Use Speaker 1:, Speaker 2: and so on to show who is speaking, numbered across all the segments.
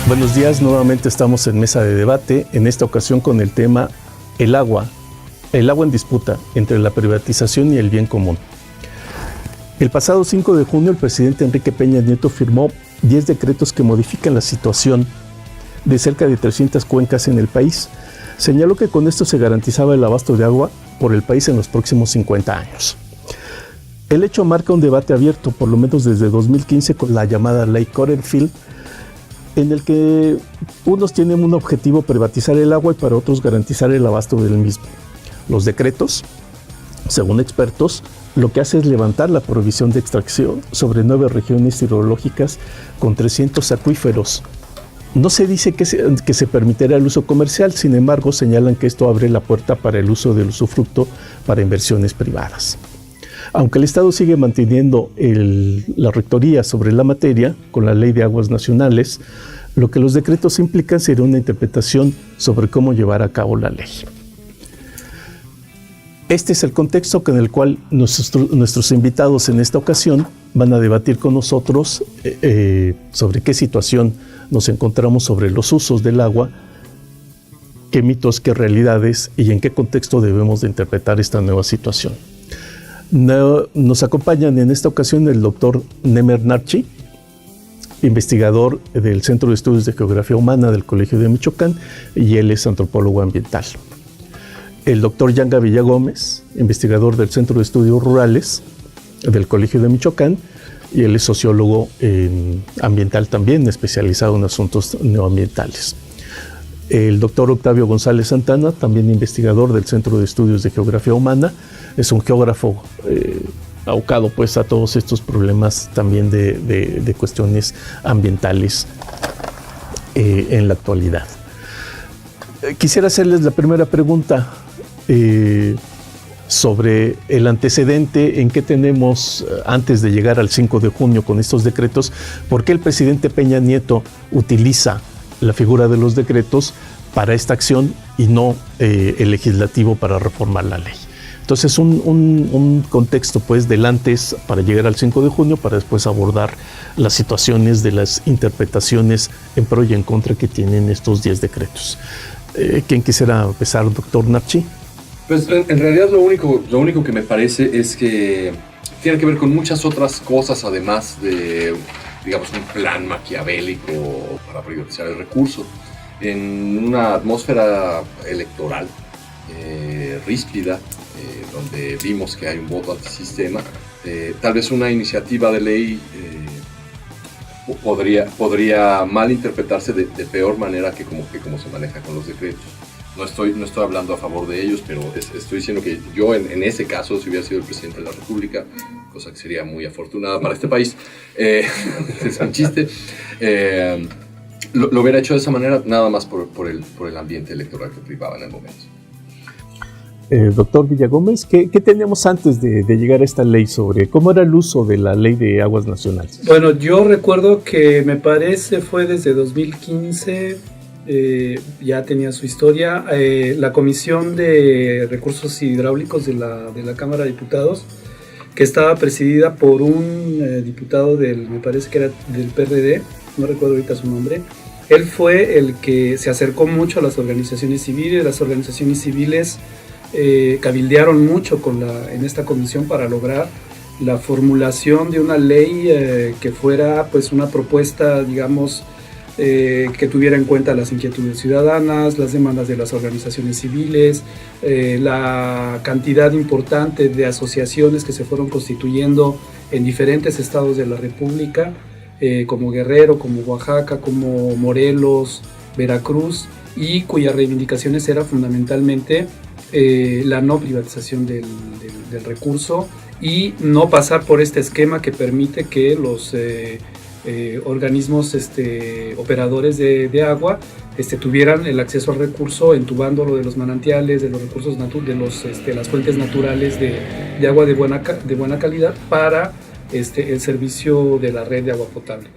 Speaker 1: Buenos días, nuevamente estamos en mesa de debate, en esta ocasión con el tema el agua en disputa entre la privatización y el bien común. El pasado 5 de junio el presidente Enrique Peña Nieto firmó 10 decretos que modifican la situación de cerca de 300 cuencas en el país. Señaló que con esto se garantizaba el abasto de agua por el país en los próximos 50 años. El hecho marca un debate abierto, por lo menos desde 2015, con la llamada Ley Corenfield, en el que unos tienen un objetivo: privatizar el agua, y para otros garantizar el abasto del mismo. Los decretos, según expertos, lo que hace es levantar la prohibición de extracción sobre 9 regiones hidrológicas con 300 acuíferos. No se dice que se permitirá el uso comercial, sin embargo señalan que esto abre la puerta para el uso del usufructo para inversiones privadas. Aunque el Estado sigue manteniendo la rectoría sobre la materia con la Ley de Aguas Nacionales, lo que los decretos implican sería una interpretación sobre cómo llevar a cabo la ley. Este es el contexto con el cual nuestros invitados en esta ocasión van a debatir con nosotros sobre qué situación nos encontramos sobre los usos del agua, qué mitos, qué realidades y en qué contexto debemos de interpretar esta nueva situación. Nos acompañan en esta ocasión el doctor Nemer Narchi, investigador del Centro de Estudios de Geografía Humana del Colegio de Michoacán, y él es antropólogo ambiental. El doctor Yanga Villagómez, investigador del Centro de Estudios Rurales del Colegio de Michoacán, y él es sociólogo ambiental también, especializado en asuntos neoambientales. El doctor Octavio González Santana, también investigador del Centro de Estudios de Geografía Humana, es un geógrafo abocado pues a todos estos problemas también de cuestiones ambientales en la actualidad. Quisiera hacerles la primera pregunta sobre el antecedente en que tenemos antes de llegar al 5 de junio con estos decretos. ¿Por qué el presidente Peña Nieto utiliza la figura de los decretos para esta acción y no el legislativo para reformar la ley? Entonces un contexto pues del antes para llegar al 5 de junio para después abordar las situaciones de las interpretaciones en pro y en contra que tienen estos 10 decretos. ¿Quién quisiera empezar, doctor Narchi?
Speaker 2: Pues en realidad lo único que me parece es que tiene que ver con muchas otras cosas, además de, digamos, un plan maquiavélico para privatizar el recurso. En una atmósfera electoral ríspida, donde vimos que hay un voto antisistema, tal vez una iniciativa de ley podría malinterpretarse de peor manera que como se maneja con los decretos. No estoy hablando a favor de ellos, pero estoy diciendo que yo en ese caso, si hubiera sido el presidente de la República, cosa que sería muy afortunada para este país, es un chiste, lo hubiera hecho de esa manera, nada más por el ambiente electoral que privaba en el momento.
Speaker 1: Doctor Villagómez, ¿qué teníamos antes de llegar a esta ley sobre cómo era el uso de la Ley de Aguas Nacionales?
Speaker 3: Bueno, yo recuerdo que me parece fue desde 2015, ya tenía su historia, la Comisión de Recursos Hidráulicos de la Cámara de Diputados, que estaba presidida por un diputado me parece que era del PRD, no recuerdo ahorita su nombre. Él fue el que se acercó mucho a las organizaciones civiles. Las organizaciones civiles cabildearon mucho en esta comisión para lograr la formulación de una ley que fuera pues una propuesta, digamos, que tuviera en cuenta las inquietudes ciudadanas, las demandas de las organizaciones civiles, la cantidad importante de asociaciones que se fueron constituyendo en diferentes estados de la República, como Guerrero, como Oaxaca, como Morelos, Veracruz, y cuyas reivindicaciones eran fundamentalmente la no privatización del recurso y no pasar por este esquema que permite que los organismos operadores de agua tuvieran el acceso al recurso, entubándolo de los manantiales, de los recursos de las fuentes naturales de agua de buena calidad para el servicio de la red de agua potable.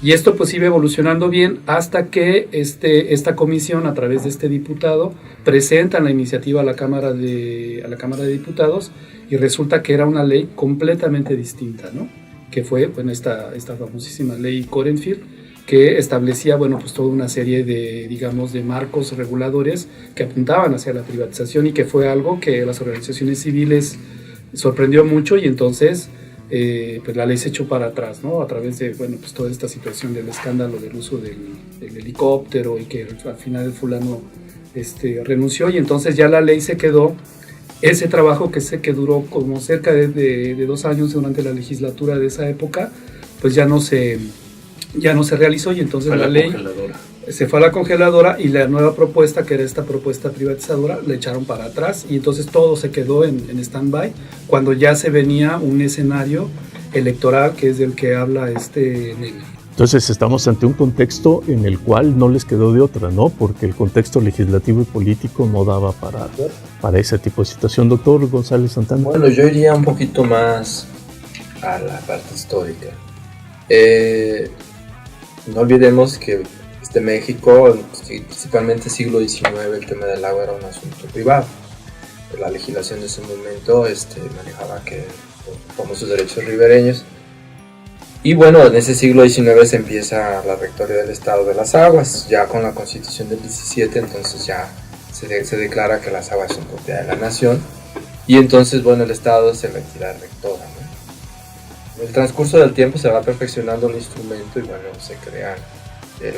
Speaker 3: Y esto pues iba evolucionando bien hasta que esta comisión, a través de este diputado, presenta la iniciativa a la Cámara de Diputados, y resulta que era una ley completamente distinta, ¿no? Que fue esta famosísima ley Corenfield, que establecía, bueno, pues toda una serie de, digamos, de marcos reguladores que apuntaban hacia la privatización, y que fue algo que las organizaciones civiles sorprendió mucho, y entonces pues la ley se echó para atrás, ¿no? A través de, bueno, pues toda esta situación del escándalo del uso del helicóptero, y que al final el fulano renunció, y entonces ya la ley se quedó. Ese trabajo que duró como cerca de 2 años durante la legislatura de esa época, pues ya no se realizó, y entonces la ley se fue a la congeladora, y la nueva propuesta, que era esta propuesta privatizadora, la echaron para atrás, y entonces todo se quedó en stand-by, cuando ya se venía un escenario electoral, que es del que habla Neme.
Speaker 1: Entonces estamos ante un contexto en el cual no les quedó de otra, ¿no? Porque el contexto legislativo y político no daba para ese tipo de situación. Doctor González Santana.
Speaker 4: Bueno, yo iría un poquito más a la parte histórica. No olvidemos que México, principalmente siglo XIX, el tema del agua era un asunto privado. La legislación de ese momento manejaba que los famosos derechos ribereños. Y bueno, en ese siglo XIX se empieza la rectoría del Estado de las Aguas, ya con la Constitución del 17, entonces ya se declara que las aguas son propiedad de la nación, y entonces, bueno, el Estado es la entidad rectora, ¿no? En el transcurso del tiempo se va perfeccionando el instrumento, y bueno, se crean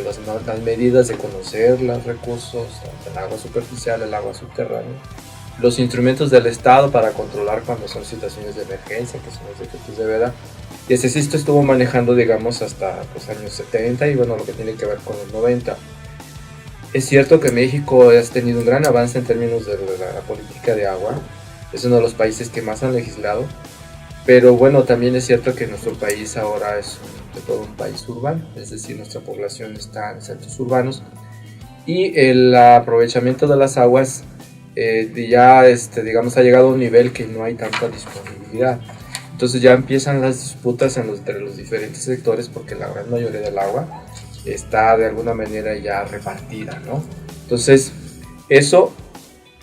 Speaker 4: las medidas de conocer los recursos, tanto el agua superficial, el agua subterránea, los instrumentos del Estado para controlar cuando son situaciones de emergencia, que son los decretos de veda. Y ese sí estuvo manejando, digamos, hasta los años 70, y bueno, lo que tiene que ver con los 90. Es cierto que México ha tenido un gran avance en términos de la política de agua, es uno de los países que más han legislado, pero bueno, también es cierto que nuestro país ahora es de todo un país urbano, es decir, nuestra población está en centros urbanos, y el aprovechamiento de las aguas ya digamos, ha llegado a un nivel que no hay tanta disponibilidad. Entonces ya empiezan las disputas entre los diferentes sectores, porque la gran mayoría del agua está de alguna manera ya repartida, ¿no? Entonces eso,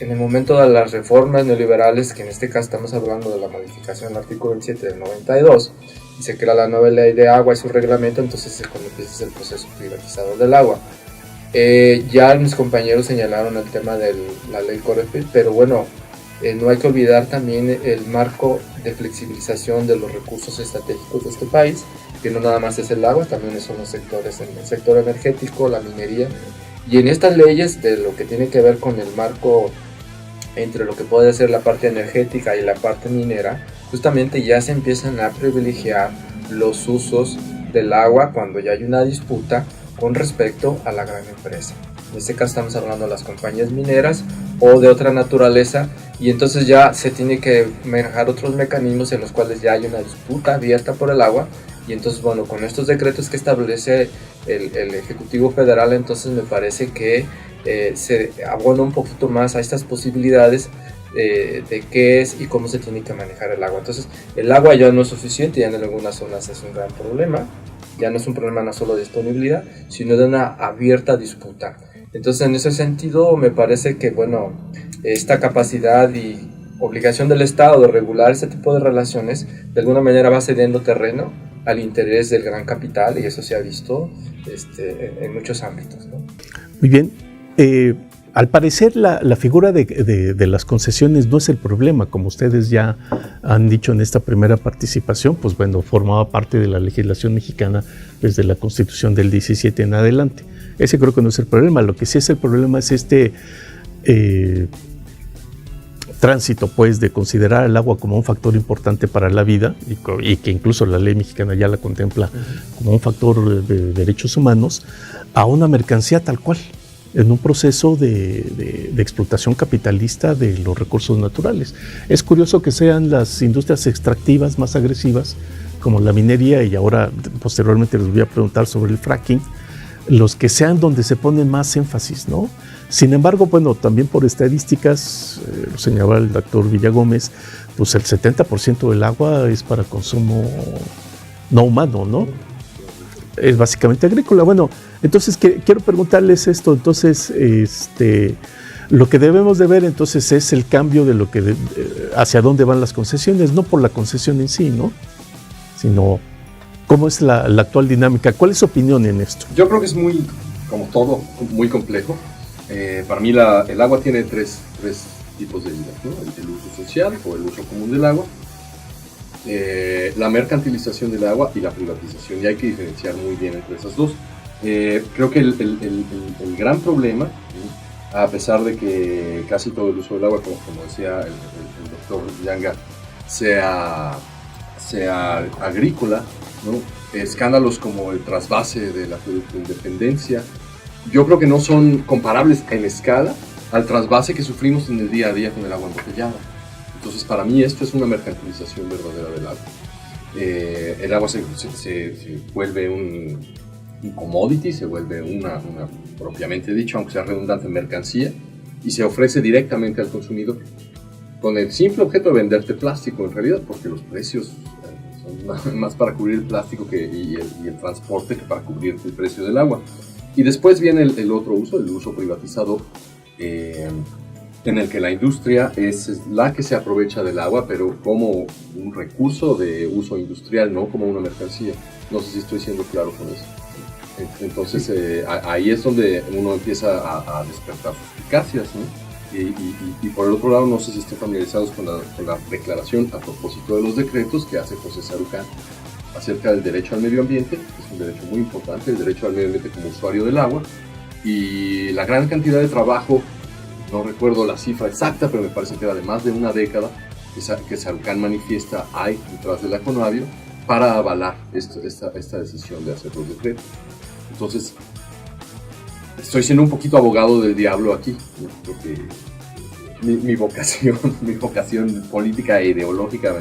Speaker 4: en el momento de las reformas neoliberales, que en este caso estamos hablando de la modificación del artículo 27 del 92, y se crea la nueva ley de agua y su reglamento, entonces es cuando empieza el proceso privatizador del agua. Ya mis compañeros señalaron el tema de la ley Corefit, pero bueno, no hay que olvidar también el marco de flexibilización de los recursos estratégicos de este país, que no nada más es el agua, también son los sectores, el sector energético, la minería, y en estas leyes de lo que tiene que ver con el marco entre lo que puede ser la parte energética y la parte minera, justamente ya se empiezan a privilegiar los usos del agua cuando ya hay una disputa con respecto a la gran empresa. En este caso estamos hablando de las compañías mineras o de otra naturaleza, y entonces ya se tiene que manejar otros mecanismos en los cuales ya hay una disputa abierta por el agua, y entonces, bueno, con estos decretos que establece el Ejecutivo Federal, entonces me parece que se abona un poquito más a estas posibilidades de qué es y cómo se tiene que manejar el agua. Entonces el agua ya no es suficiente, ya en algunas zonas es un gran problema, ya no es un problema no solo de disponibilidad, sino de una abierta disputa. Entonces, en ese sentido, me parece que, bueno, esta capacidad y obligación del Estado de regular ese tipo de relaciones, de alguna manera va cediendo terreno al interés del gran capital, y eso se ha visto en muchos ámbitos, ¿no?
Speaker 1: Muy bien. Al parecer, la figura de las concesiones no es el problema, como ustedes ya han dicho en esta primera participación, pues bueno, formaba parte de la legislación mexicana desde la Constitución del 17 en adelante. Ese creo que no es el problema. Lo que sí es el problema es tránsito, pues, de considerar el agua como un factor importante para la vida, y que incluso la ley mexicana ya la contempla como un factor de derechos humanos, a una mercancía tal cual, en un proceso de explotación capitalista de los recursos naturales. Es curioso que sean las industrias extractivas más agresivas, como la minería, y ahora posteriormente les voy a preguntar sobre el fracking, los que sean donde se pone más énfasis, ¿no? Sin embargo, bueno, también por estadísticas, lo señalaba el doctor Villagómez, pues el 70% del agua es para consumo no humano, ¿no? Es básicamente agrícola. Bueno, entonces quiero preguntarles esto. Entonces, lo que debemos de ver entonces es el cambio de lo que hacia dónde van las concesiones, no por la concesión en sí, ¿no? Sino ¿Cómo es la actual dinámica? ¿Cuál es su opinión en esto?
Speaker 2: Yo creo que es muy, como todo, muy complejo. Para mí el agua tiene tres tipos de vida, ¿no? El uso social o el uso común del agua, la mercantilización del agua y la privatización, y hay que diferenciar muy bien entre esas dos. Creo que el gran problema, ¿sí? A pesar de que casi todo el uso del agua, como decía el doctor Yanga, sea agrícola, ¿no? Escándalos como el trasvase del acueducto de Independencia, yo creo que no son comparables en escala al trasvase que sufrimos en el día a día con el agua embotellada. Entonces, para mí esto es una mercantilización verdadera del agua. El agua se vuelve un commodity, se vuelve una propiamente dicho, aunque sea redundante, mercancía, y se ofrece directamente al consumidor con el simple objeto de venderte plástico en realidad, porque los precios son más para cubrir el plástico y el transporte que para cubrir el precio del agua. Y después viene el otro uso, el uso privatizado, en el que la industria es la que se aprovecha del agua, pero como un recurso de uso industrial, no como una mercancía. No sé si estoy siendo claro con eso. Entonces ahí es donde uno empieza a despertar suspicacias, ¿no? Y por el otro lado, no sé si estén familiarizados con la declaración a propósito de los decretos que hace José Sarucán acerca del derecho al medio ambiente, que es un derecho muy importante, el derecho al medio ambiente como usuario del agua, y la gran cantidad de trabajo, no recuerdo la cifra exacta, pero me parece que era de más de una década, que Sarucán manifiesta hay detrás de la Conavio para avalar esta decisión de hacer los decretos. Entonces, estoy siendo un poquito abogado del diablo aquí, ¿no? Porque mi vocación política e ideológica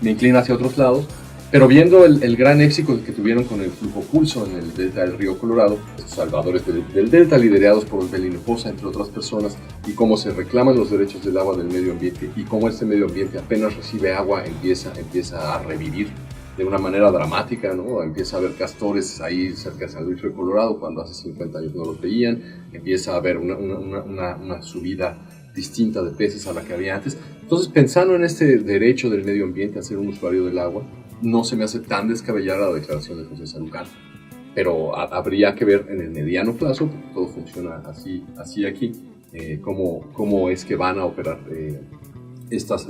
Speaker 2: me inclina hacia otros lados, pero viendo el gran éxito que tuvieron con el flujo pulso en el delta del río Colorado, los salvadores del delta liderados por Belín Hinojosa, entre otras personas, y cómo se reclaman los derechos del agua del medio ambiente, y cómo este medio ambiente apenas recibe agua empieza a revivir de una manera dramática, ¿no? Empieza a haber castores ahí cerca de San Luis Río Colorado cuando hace 50 años no los veían, empieza a haber una subida distinta de peces a la que había antes. Entonces, pensando en este derecho del medio ambiente a ser un usuario del agua, no se me hace tan descabellada la declaración de José Sarucán, pero habría que ver en el mediano plazo, porque todo funciona así aquí, cómo es que van a operar estas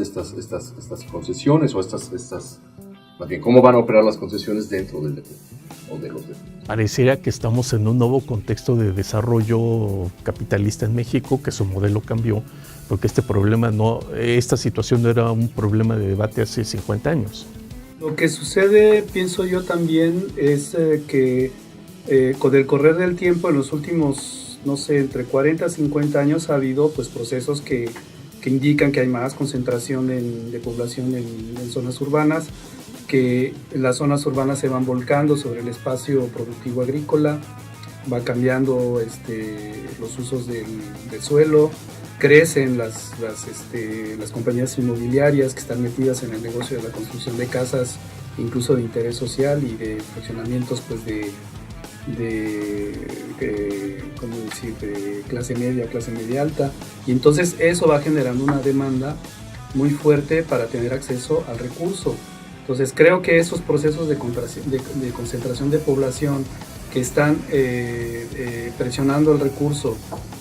Speaker 2: concesiones, o más bien, cómo van a operar las concesiones dentro del decreto o de los decretos.
Speaker 1: Pareciera que estamos en un nuevo contexto de desarrollo capitalista en México, que su modelo cambió, porque esta situación no era un problema de debate hace 50 años.
Speaker 3: Lo que sucede, pienso yo también, es que con el correr del tiempo, en los últimos, no sé, entre 40 y 50 años ha habido pues procesos que indican que hay más concentración de población en zonas urbanas, que las zonas urbanas se van volcando sobre el espacio productivo agrícola, va cambiando los usos del suelo, crecen las compañías inmobiliarias que están metidas en el negocio de la construcción de casas, incluso de interés social y de fraccionamientos pues de clase media alta, y entonces eso va generando una demanda muy fuerte para tener acceso al recurso. Entonces creo que esos procesos de concentración de población que están presionando el recurso,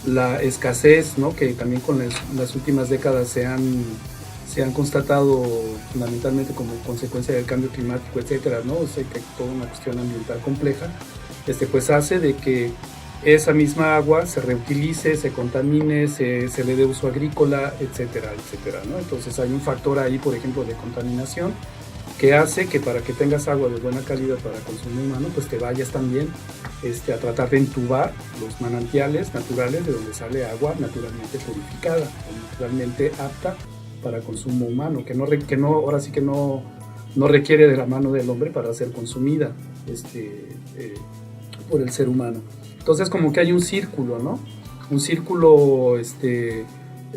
Speaker 3: la escasez, ¿no? Que también con las últimas décadas se han constatado fundamentalmente como consecuencia del cambio climático, etcétera, ¿no? O sea, que hay toda una cuestión ambiental compleja, pues hace de que esa misma agua se reutilice, se contamine, se le dé uso agrícola, etcétera, etcétera, ¿no? Entonces hay un factor ahí, por ejemplo, de contaminación, que hace que para que tengas agua de buena calidad para consumo humano, pues te vayas también a tratar de entubar los manantiales naturales de donde sale agua naturalmente purificada o naturalmente apta para consumo humano, ahora sí que no requiere de la mano del hombre para ser consumida por el ser humano. Entonces como que hay un círculo, ¿no? Un círculo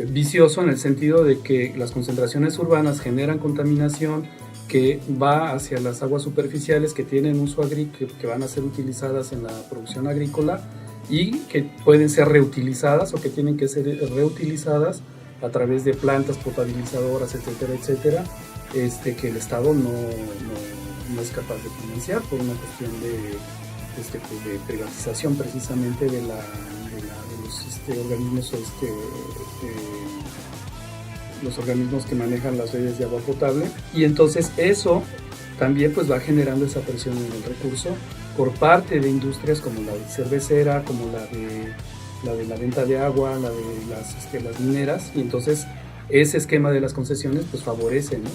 Speaker 3: vicioso, en el sentido de que las concentraciones urbanas generan contaminación que va hacia las aguas superficiales que tienen uso agrícola, que van a ser utilizadas en la producción agrícola y que pueden ser reutilizadas o que tienen que ser reutilizadas a través de plantas potabilizadoras, etcétera, etcétera, que el Estado no no es capaz de financiar por una cuestión de privatización precisamente de los organismos los organismos que manejan las redes de agua potable, y entonces eso también pues va generando esa presión en el recurso por parte de industrias como la cervecera, como la de la venta de agua, la de las mineras, y entonces ese esquema de las concesiones pues favorece, ¿no?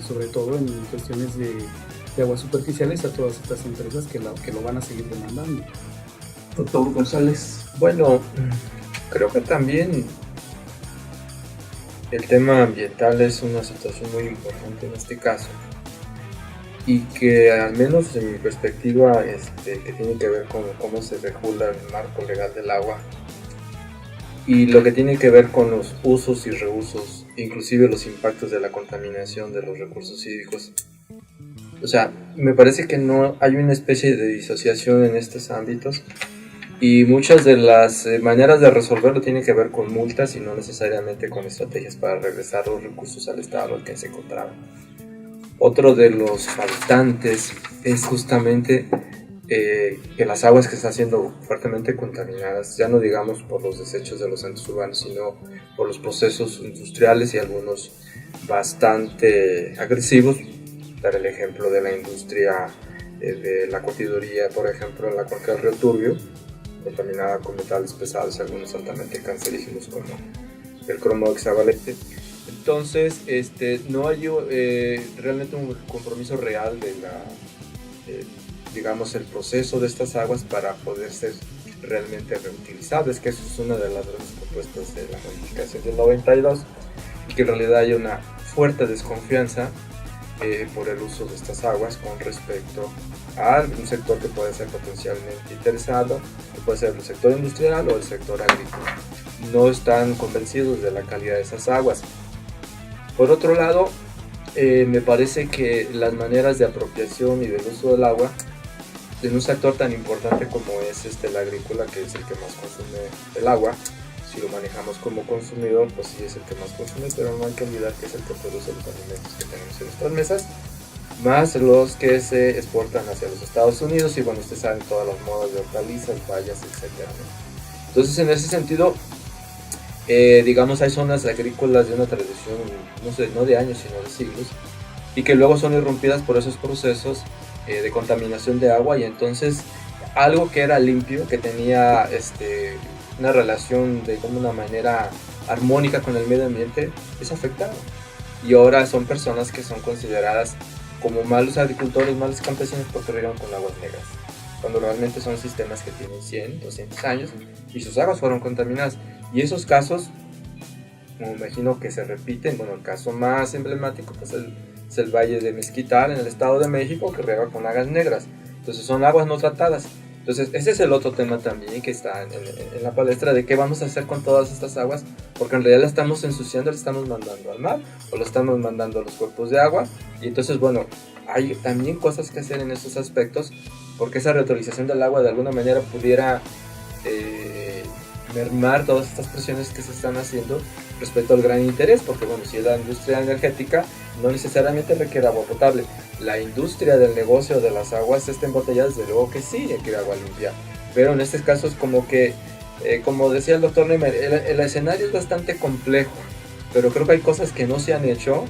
Speaker 3: Sobre todo en cuestiones de aguas superficiales a todas estas empresas que lo van a seguir demandando.
Speaker 1: Doctor González.
Speaker 4: Bueno, creo que también el tema ambiental es una situación muy importante en este caso, y que al menos en mi perspectiva que tiene que ver con cómo se regula el marco legal del agua y lo que tiene que ver con los usos y reusos, inclusive los impactos de la contaminación de los recursos hídricos. O sea, me parece que no hay una especie de disociación en estos ámbitos, y muchas de las maneras de resolverlo tienen que ver con multas y no necesariamente con estrategias para regresar los recursos al estado al que se encontraban. Otro de los faltantes es justamente que las aguas que están siendo fuertemente contaminadas, ya no digamos por los desechos de los centros urbanos, sino por los procesos industriales y algunos bastante agresivos. Dar el ejemplo de la industria de la curtiduría, por ejemplo, en la cuenca del río Turbio, contaminada con metales pesados y algunos altamente cancerígenos como el cromo hexavalente. Entonces, no hay realmente un compromiso real de digamos, el proceso de estas aguas para poder ser realmente reutilizables, que eso es una de las grandes propuestas de la modificación del 92, y que en realidad hay una fuerte desconfianza por el uso de estas aguas con respecto a un sector que puede ser potencialmente interesado, que puede ser el sector industrial o el sector agrícola. No están convencidos de la calidad de esas aguas. Por otro lado, me parece que las maneras de apropiación y del uso del agua en un sector tan importante como es el agrícola, que es el que más consume el agua, si lo manejamos como consumidor, pues sí es el que más consume, pero no hay que olvidar que es el que produce los alimentos que tenemos en nuestras mesas, más los que se exportan hacia los Estados Unidos, y bueno, ustedes saben todas las modas de hortalizas, bayas, etc., ¿no? Entonces, en ese sentido, digamos, hay zonas agrícolas de una tradición, no de años, sino de siglos, y que luego son irrumpidas por esos procesos de contaminación de agua, y entonces algo que era limpio, que tenía una relación de una manera armónica con el medio ambiente, es afectado. Y ahora son personas que son consideradas como malos agricultores, malos campesinos porque riegan con aguas negras, cuando realmente son sistemas que tienen 100, 200 años y sus aguas fueron contaminadas. Y esos casos, me imagino que se repiten. Bueno, el caso más emblemático pues, es el Valle de Mezquital en el Estado de México, que riega con aguas negras. Entonces son aguas no tratadas. Entonces ese es el otro tema también que está en la palestra, de qué vamos a hacer con todas estas aguas, porque en realidad la estamos ensuciando, la estamos mandando al mar o la estamos mandando a los cuerpos de agua. Y entonces, bueno, hay también cosas que hacer en estos aspectos, porque esa reutilización del agua de alguna manera pudiera mermar todas estas presiones que se están haciendo respecto al gran interés, porque bueno, si es la industria energética, no necesariamente requiere agua potable. La industria del negocio de las aguas embotelladas, desde luego que sí requiere agua limpia, pero en este caso es como que, como decía el doctor Neymer, el escenario es bastante complejo, pero creo que hay cosas que no se han hecho.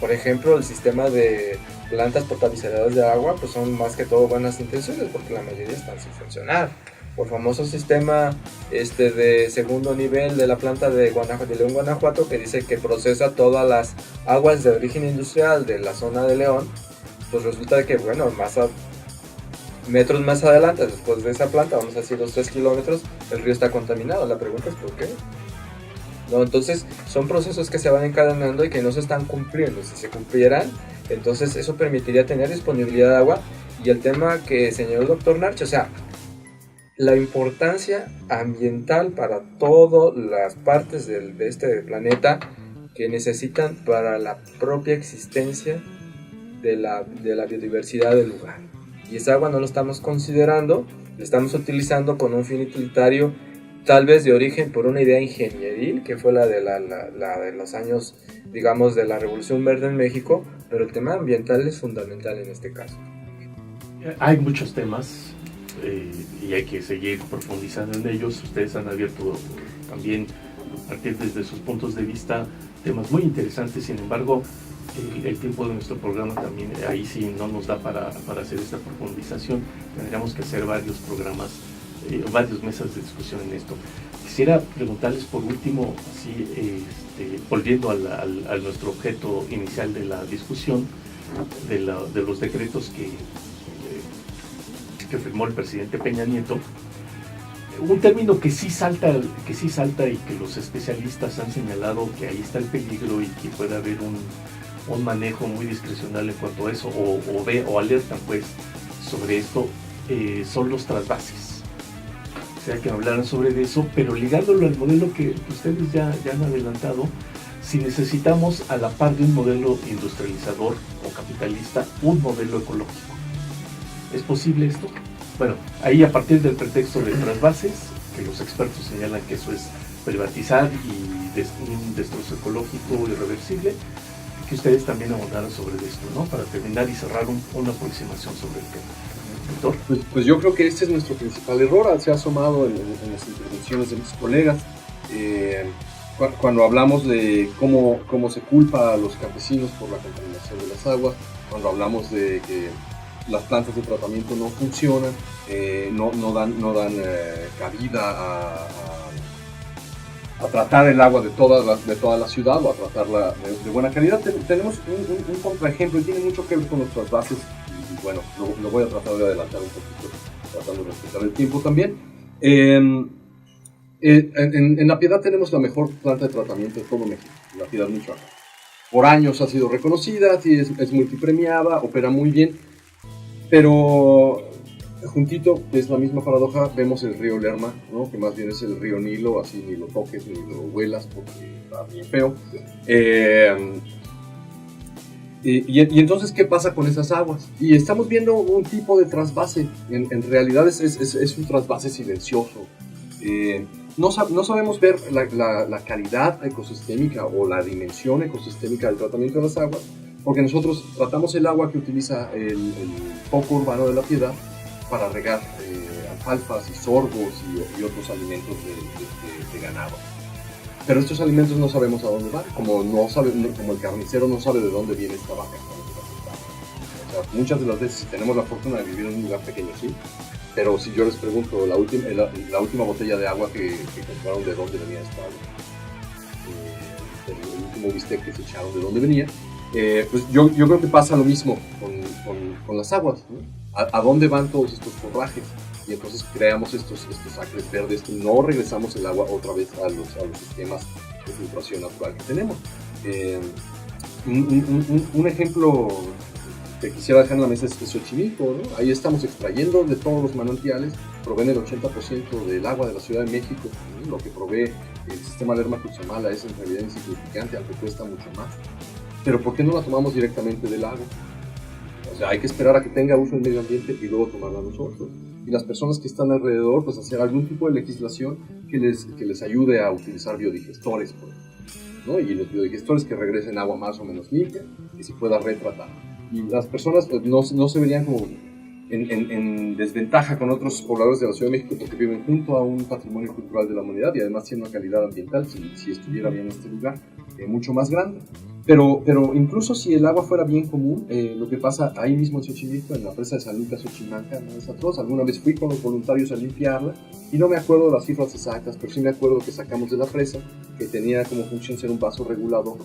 Speaker 4: Por ejemplo, el sistema de plantas potabilizadoras de agua, pues son más que todo buenas intenciones, porque la mayoría están sin funcionar. Por famoso sistema de segundo nivel de la planta de León, Guanajuato, que dice que procesa todas las aguas de origen industrial de la zona de León, pues resulta que, bueno, metros más adelante, después de esa planta, vamos a decir 2-3 kilómetros, el río está contaminado. La pregunta es ¿por qué? ¿No? Entonces son procesos que se van encadenando y que no se están cumpliendo. Si se cumplieran, entonces eso permitiría tener disponibilidad de agua. Y el tema que señaló el doctor Narch, o sea, la importancia ambiental para todas las partes de este planeta que necesitan para la propia existencia de la biodiversidad del lugar. Y esa agua no lo estamos considerando, la estamos utilizando con un fin utilitario tal vez de origen por una idea ingenieril, que fue la de los años, digamos, de la Revolución Verde en México, pero el tema ambiental es fundamental en este caso.
Speaker 1: Hay muchos temas y hay que seguir profundizando en ellos. Ustedes han abierto también, a partir desde sus puntos de vista, temas muy interesantes. Sin embargo, el tiempo de nuestro programa también, ahí sí no nos da para hacer esta profundización. Tendríamos que hacer varios programas, varias mesas de discusión en esto. Quisiera preguntarles por último, así, volviendo a nuestro objeto inicial de la discusión, de los decretos que firmó el presidente Peña Nieto. Un término que sí salta y que los especialistas han señalado que ahí está el peligro y que puede haber un manejo muy discrecional en cuanto a eso, o alertan pues sobre esto, son los trasvases. O sea, que hablaran sobre eso, pero ligándolo al modelo que ustedes ya han adelantado, si necesitamos, a la par de un modelo industrializador o capitalista, un modelo ecológico. ¿Es posible esto? Bueno, ahí a partir del pretexto de trasvases, que los expertos señalan que eso es privatizar y un destrozo ecológico irreversible, que ustedes también abonaran sobre esto, ¿no? Para terminar y cerrar una aproximación sobre el tema. ¿Doctor?
Speaker 2: Pues yo creo que este es nuestro principal error, se ha asomado en las intervenciones de mis colegas. Cuando hablamos de cómo se culpa a los campesinos por la contaminación de las aguas, cuando hablamos de que las plantas de tratamiento no funcionan, no dan cabida a tratar el agua de toda la ciudad o a tratarla de buena calidad. Tenemos un contraejemplo y tiene mucho que ver con los trasvases, y bueno, lo voy a tratar de adelantar un poquito, tratando de respetar el tiempo también. En La Piedad tenemos la mejor planta de tratamiento de todo México, La Piedad, Michoacán. Por años ha sido reconocida, sí, es multipremiada, opera muy bien, pero juntito, es la misma paradoja, vemos el río Lerma, ¿no? Que más bien es el río Nilo, así ni lo toques ni lo huelas porque está bien feo. Y entonces, ¿qué pasa con esas aguas? Y estamos viendo un tipo de trasvase, en realidad es un trasvase silencioso. No sabemos ver la calidad ecosistémica o la dimensión ecosistémica del tratamiento de las aguas, porque nosotros tratamos el agua que utiliza el foco urbano de La Piedad para regar alfalfas y sorgos y otros alimentos de ganado. Pero estos alimentos no sabemos a dónde van, como el carnicero no sabe de dónde viene esta vaca. O sea, muchas de las veces tenemos la fortuna de vivir en un lugar pequeño, sí, pero si yo les pregunto la última botella de agua que compraron, de dónde venía esta agua, el último bistec que se echaron, de dónde venía, pues yo creo que pasa lo mismo con las aguas, ¿no? ¿A dónde van todos estos forrajes? Y entonces creamos estos acres verdes y no regresamos el agua otra vez a los sistemas de filtración natural que tenemos. Un ejemplo que quisiera dejar en la mesa es Xochimilco, ¿no? Ahí estamos extrayendo de todos los manantiales, proveen el 80% del agua de la Ciudad de México, ¿no? Lo que provee el sistema Lerma-Cutzamala es en realidad insignificante, aunque cuesta mucho más. Pero ¿por qué no la tomamos directamente del lago? O sea, hay que esperar a que tenga uso en medio ambiente y luego tomarla nosotros. Y las personas que están alrededor, pues hacer algún tipo de legislación que les ayude a utilizar biodigestores, por ejemplo, ¿no? Y los biodigestores que regresen agua más o menos limpia y se pueda retratar. Y las personas pues, no se verían como en desventaja con otros pobladores de la Ciudad de México porque viven junto a un patrimonio cultural de la humanidad y además tiene una calidad ambiental, si estuviera bien este lugar, mucho más grande. Pero incluso si el agua fuera bien común, lo que pasa ahí mismo en Xochimilco, en la presa de San Lucas, Xochimanca, no es atroz. Alguna vez fui con los voluntarios a limpiarla y no me acuerdo de las cifras exactas, pero sí me acuerdo que sacamos de la presa, que tenía como función ser un vaso regulador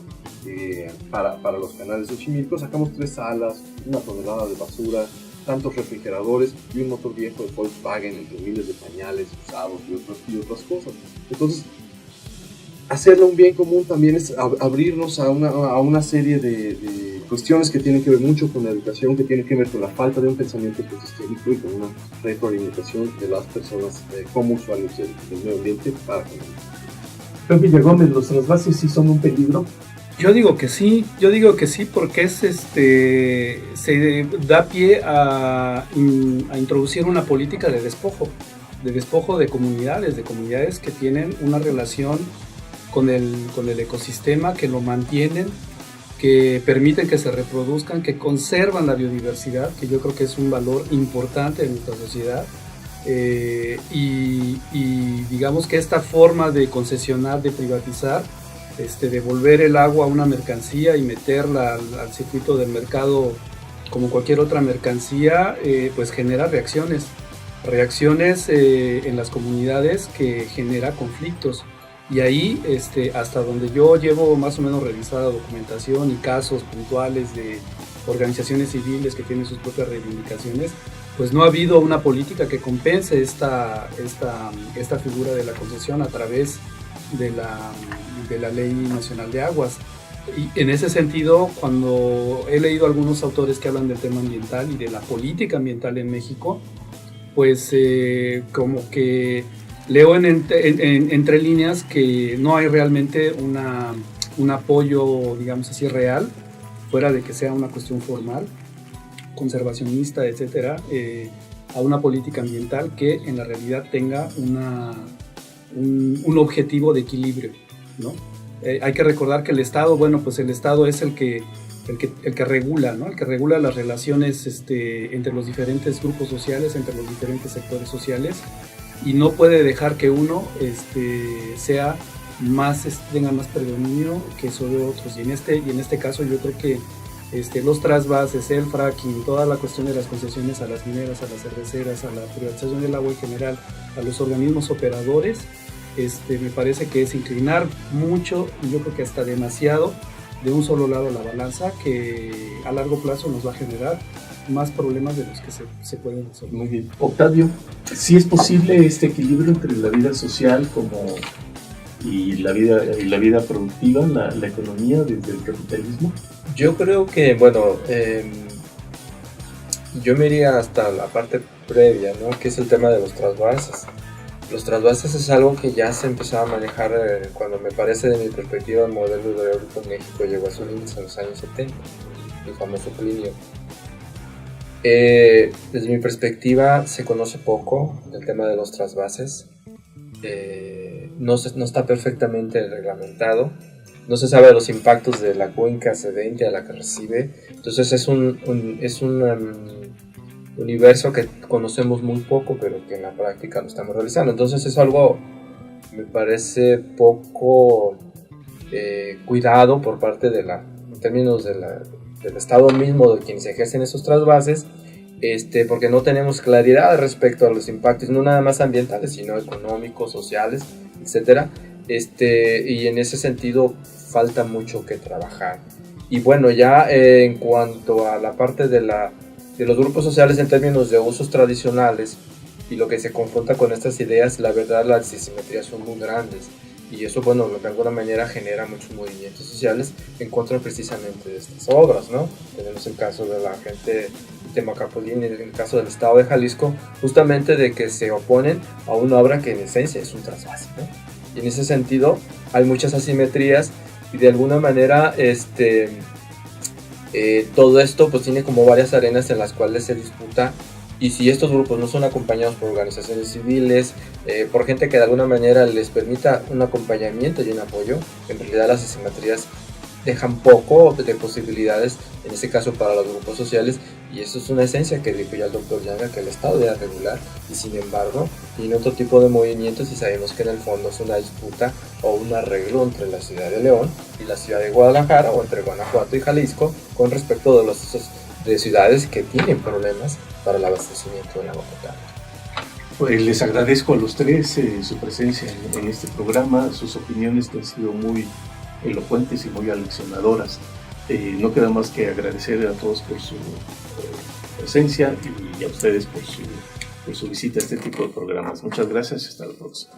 Speaker 2: para los canales de Xochimilco. Sacamos 3 salas, 1 tonelada de basura, tantos refrigeradores y un motor viejo de Volkswagen, entre miles de pañales usados y otras cosas. Entonces, hacerlo un bien común también es abrirnos a una serie de cuestiones que tienen que ver mucho con la educación, que tienen que ver con la falta de un pensamiento ecosistémico y con una retroalimentación de las personas como usuarios del medio ambiente para con el medio.
Speaker 1: Pepe Villagómez, ¿los trasvases sí son un peligro?
Speaker 3: Yo digo que sí porque se da pie a introducir una política de despojo. despojo de comunidades que tienen una relación con el ecosistema, que lo mantienen, que permiten que se reproduzcan, que conservan la biodiversidad, que yo creo que es un valor importante en nuestra sociedad. Y digamos que esta forma de concesionar, de privatizar, de volver el agua a una mercancía y meterla al circuito del mercado como cualquier otra mercancía, pues genera reacciones en las comunidades, que genera conflictos. Y ahí, hasta donde yo llevo más o menos revisada documentación y casos puntuales de organizaciones civiles que tienen sus propias reivindicaciones, pues no ha habido una política que compense esta figura de la concesión a través de la Ley Nacional de Aguas. Y en ese sentido, cuando he leído algunos autores que hablan del tema ambiental y de la política ambiental en México, pues como que leo entre líneas que no hay realmente un apoyo, digamos así, real, fuera de que sea una cuestión formal, conservacionista, etcétera, a una política ambiental que en la realidad tenga un objetivo de equilibrio, ¿no? Hay que recordar que el Estado, bueno, pues el Estado es el que regula, ¿no? El que regula las relaciones entre los diferentes grupos sociales, entre los diferentes sectores sociales, y no puede dejar que uno tenga más predominio que sobre otros. Y en este caso yo creo que los trasvases, el fracking, toda la cuestión de las concesiones a las mineras, a las cerveceras, a la privatización del agua en general, a los organismos operadores, me parece que es inclinar mucho, y yo creo que hasta demasiado, de un solo lado la balanza, que a largo plazo nos va a generar más problemas de los que se pueden resolver.
Speaker 1: Muy bien. Octavio, ¿sí es posible este equilibrio entre la vida social y la vida productiva, la economía desde el capitalismo?
Speaker 4: Yo creo que, bueno, yo me iría hasta la parte previa, ¿no? Que es el tema de los trasvases. Los trasvases es algo que ya se empezaba a manejar cuando, me parece, de mi perspectiva, el modelo hidráulico en México llegó a su límite en los años 70, el famoso Plinio. Desde mi perspectiva se conoce poco del tema de los trasvases, no está perfectamente reglamentado, no se sabe de los impactos de la cuenca cedente a la que recibe, entonces es un universo que conocemos muy poco, pero que en la práctica lo estamos realizando. Entonces es algo, me parece, poco cuidado por parte en términos del Estado mismo, de quienes ejercen esos trasvases, porque no tenemos claridad respecto a los impactos, no nada más ambientales, sino económicos, sociales, etc. Y en ese sentido falta mucho que trabajar. Y bueno, ya en cuanto a la parte de los grupos sociales en términos de usos tradicionales y lo que se confronta con estas ideas, la verdad las asimetrías son muy grandes, y eso, bueno, de alguna manera genera muchos movimientos sociales en contra precisamente de estas obras, ¿no? Tenemos el caso de la gente de Macapulín, en el caso del estado de Jalisco, justamente de que se oponen a una obra que en esencia es un trasvase, ¿no? Y en ese sentido hay muchas asimetrías, y de alguna manera todo esto pues tiene como varias arenas en las cuales se disputa, y si estos grupos no son acompañados por organizaciones civiles, por gente que de alguna manera les permita un acompañamiento y un apoyo, en realidad las asimetrías dejan poco de posibilidades, en este caso para los grupos sociales, y eso es una esencia que dijo ya el doctor Yanga, que el Estado debe regular, y sin embargo tiene otro tipo de movimientos, y sabemos que en el fondo es una disputa o un arreglo entre la ciudad de León y la ciudad de Guadalajara, o entre Guanajuato y Jalisco, con respecto de los usos de ciudades que tienen problemas para el abastecimiento del agua potable.
Speaker 1: Pues les agradezco a los tres su presencia en este programa, sus opiniones que han sido muy elocuentes y muy aleccionadoras. No queda más que agradecer a todos por su presencia y a ustedes por su visita a este tipo de programas. Muchas gracias y hasta la próxima.